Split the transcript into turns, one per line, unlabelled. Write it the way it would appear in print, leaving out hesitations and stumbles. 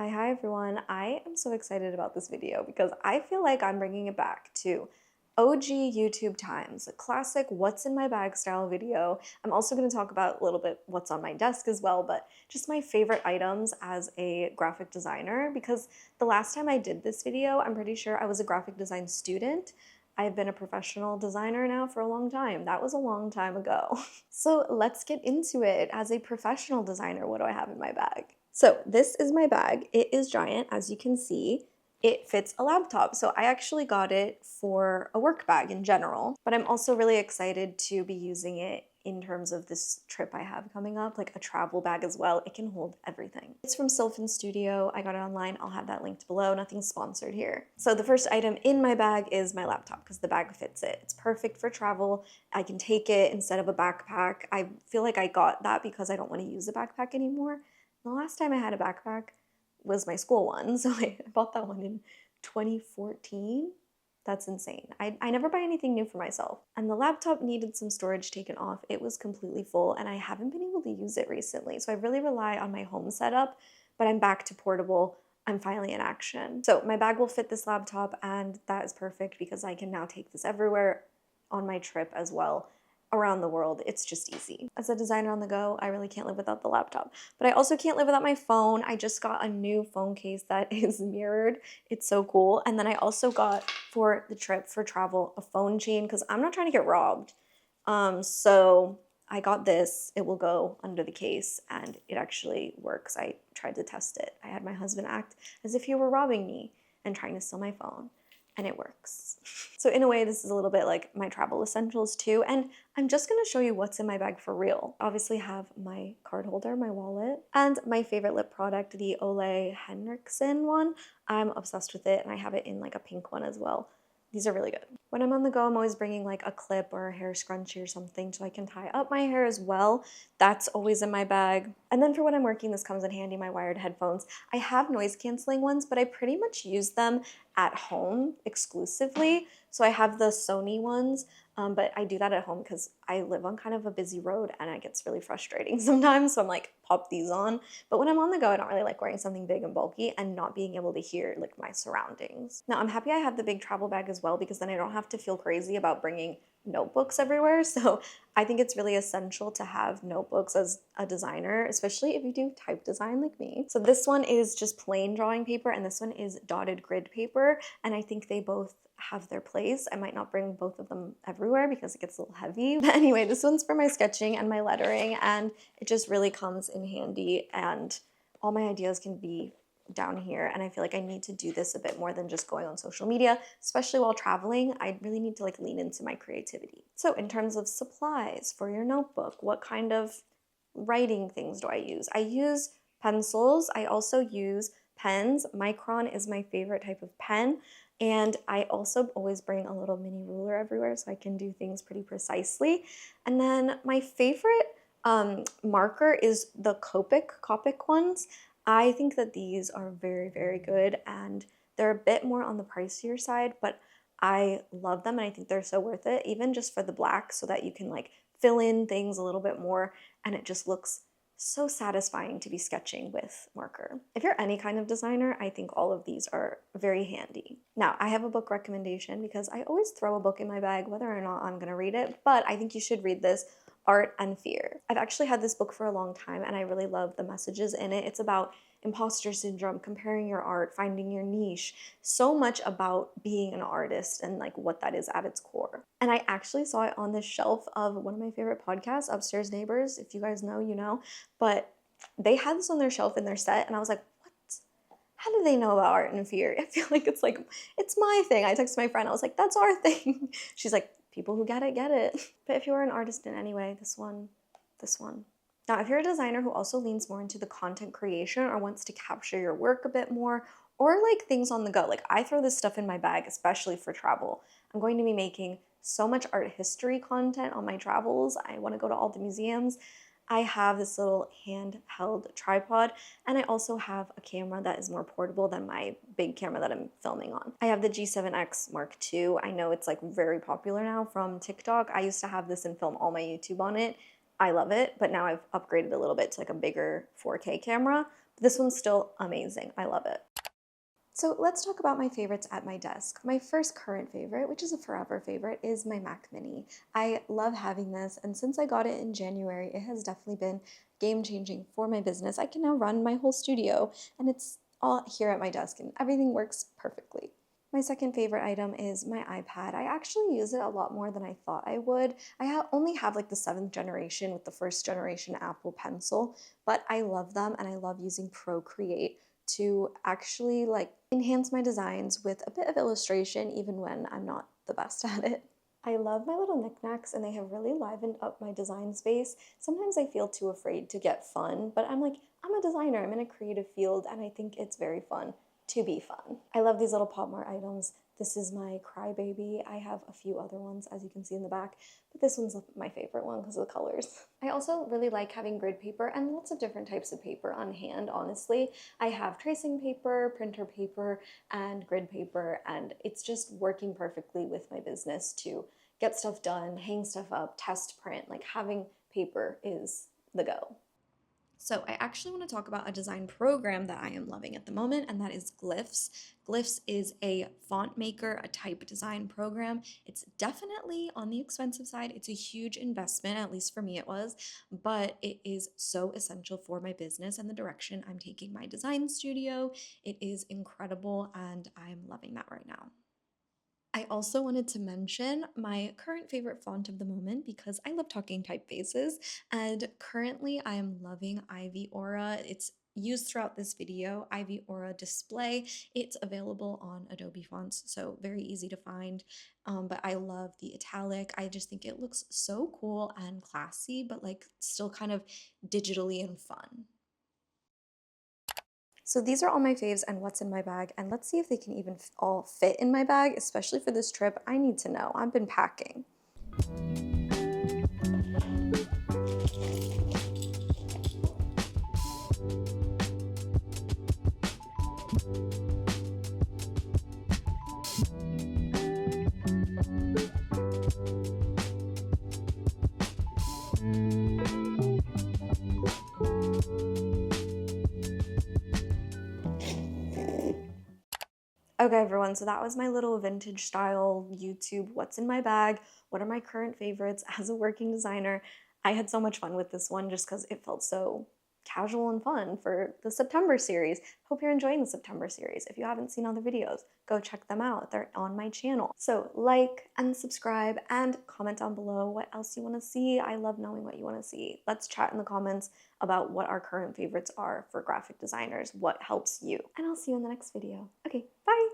Hi everyone. I am so excited about this video because I feel like I'm bringing it back to OG YouTube times, a classic what's in my bag style video. I'm also going to talk about a little bit what's on my desk as well, but just my favorite items as a graphic designer, because the last time I did this video, I'm pretty sure I was a graphic design student. I've been a professional designer now for a long time. That was a long time ago. So let's get into it. As a professional designer, what do I have in my bag? So this is my bag. It is giant, as you can see. It fits a laptop. So I actually got it for a work bag in general, but I'm also really excited to be using it in terms of this trip I have coming up, like a travel bag as well. It can hold everything. It's from Sylphin Studio. I got it online. I'll have that linked below. Nothing's sponsored here. So the first item in my bag is my laptop because the bag fits it. It's perfect for travel. I can take it instead of a backpack. I feel like I got that because I don't want to use a backpack anymore. The last time I had a backpack was my school one, so I bought that one in 2014. That's insane. I never buy anything new for myself. And the laptop needed some storage taken off. It was completely full and I haven't been able to use it recently. So I really rely on my home setup, but I'm back to portable. I'm finally in action. So my bag will fit this laptop and that is perfect because I can now take this everywhere on my trip as well. Around the world, it's just easy. As a designer on the go, I really can't live without the laptop. But I also can't live without my phone. I just got a new phone case that is mirrored. It's so cool. And then I also got, for the trip, for travel, a phone chain because I'm not trying to get robbed. So I got this. It will go under the case and it actually works. I tried to test it. I had my husband act as if he were robbing me and trying to steal my phone. And it works. So in a way, this is a little bit like my travel essentials too. And I'm just gonna show you what's in my bag for real. Obviously have my card holder, my wallet, and my favorite lip product, the Ole Henriksen one. I'm obsessed with it and I have it in like a pink one as well. These are really good. When I'm on the go, I'm always bringing like a clip or a hair scrunchie or something so I can tie up my hair as well. That's always in my bag. And then for when I'm working, this comes in handy, my wired headphones. I have noise canceling ones, but I pretty much use them at home exclusively. So I have the Sony ones, but I do that at home because I live on kind of a busy road and it gets really frustrating sometimes. So I'm like, pop these on. But when I'm on the go, I don't really like wearing something big and bulky and not being able to hear like my surroundings. Now I'm happy I have the big travel bag as well because then I don't have to feel crazy about bringing notebooks everywhere. So I think it's really essential to have notebooks as a designer, especially if you do type design like me. So this one is just plain drawing paper and this one is dotted grid paper. And I think they both have their place. I might not bring both of them everywhere because it gets a little heavy. But anyway, this one's for my sketching and my lettering and it just really comes in handy and all my ideas can be down here. And I feel like I need to do this a bit more than just going on social media, especially while traveling. I really need to like lean into my creativity. So in terms of supplies for your notebook, what kind of writing things do I use? I use pencils. I also use pens. Micron is my favorite type of pen. And I also always bring a little mini ruler everywhere so I can do things pretty precisely. And then my favorite marker is the copic ones. I think that these are very, very good and they're a bit more on the pricier side, but I love them and I think they're so worth it, even just for the black so that you can like fill in things a little bit more and it just looks so satisfying to be sketching with marker. If you're any kind of designer, I think all of these are very handy. Now, I have a book recommendation because I always throw a book in my bag whether or not I'm gonna read it, but I think you should read this, Art and Fear. I've actually had this book for a long time and I really love the messages in it. It's about imposter syndrome, comparing your art, finding your niche, so much about being an artist and like what that is at its core. And I actually saw it on the shelf of one of my favorite podcasts, Upstairs Neighbors. If you guys know, you know, but they had this on their shelf in their set and I was like, what? How do they know about Art and Fear? I feel like it's my thing. I texted my friend, I was like, that's our thing. She's like, people who get it. But if you are an artist in any way, this one. Now, if you're a designer who also leans more into the content creation or wants to capture your work a bit more, or like things on the go, like I throw this stuff in my bag, especially for travel. I'm going to be making so much art history content on my travels. I want to go to all the museums. I have this little handheld tripod, and I also have a camera that is more portable than my big camera that I'm filming on. I have the G7X Mark II. I know it's like very popular now from TikTok. I used to have this and film all my YouTube on it. I love it, but now I've upgraded a little bit to like a bigger 4K camera. This one's still amazing. I love it. So let's talk about my favorites at my desk. My first current favorite, which is a forever favorite, is my Mac Mini. I love having this, and since I got it in January, it has definitely been game-changing for my business. I can now run my whole studio, and it's all here at my desk, and everything works perfectly. My second favorite item is my iPad. I actually use it a lot more than I thought I would. I only have like the 7th generation with the 1st generation Apple Pencil, but I love them and I love using Procreate to actually like enhance my designs with a bit of illustration even when I'm not the best at it. I love my little knickknacks and they have really livened up my design space. Sometimes I feel too afraid to get fun, but I'm like, I'm a designer, I'm in a creative field, and I think it's very fun to be fun. I love these little pop mart items. This is my crybaby. I have a few other ones, as you can see in the back, but this one's my favorite one because of the colors. I also really like having grid paper and lots of different types of paper on hand, honestly. I have tracing paper, printer paper, and grid paper, and it's just working perfectly with my business to get stuff done, hang stuff up, test print. Like having paper is the go. So I actually want to talk about a design program that I am loving at the moment, and that is Glyphs. Glyphs is a font maker, a type design program. It's definitely on the expensive side. It's a huge investment, at least for me it was, but it is so essential for my business and the direction I'm taking my design studio. It is incredible, and I'm loving that right now. I also wanted to mention my current favorite font of the moment because I love talking typefaces, and currently I am loving Ivy Aura. It's used throughout this video, Ivy Aura Display. It's available on Adobe Fonts, so very easy to find, but I love the italic. I just think it looks so cool and classy, but like still kind of digitally and fun. So these are all my faves and what's in my bag, and let's see if they can even all fit in my bag, especially for this trip. I need to know. I've been packing. Okay, everyone, so that was my little vintage style YouTube what's in my bag, what are my current favorites as a working designer. I had so much fun with this one just because it felt so casual and fun for the September series. Hope you're enjoying the September series. If you haven't seen all the videos, go check them out. They're on my channel. So like and subscribe and comment down below what else you want to see. I love knowing what you want to see. Let's chat in the comments about what our current favorites are for graphic designers, what helps you. And I'll see you in the next video. Okay, bye!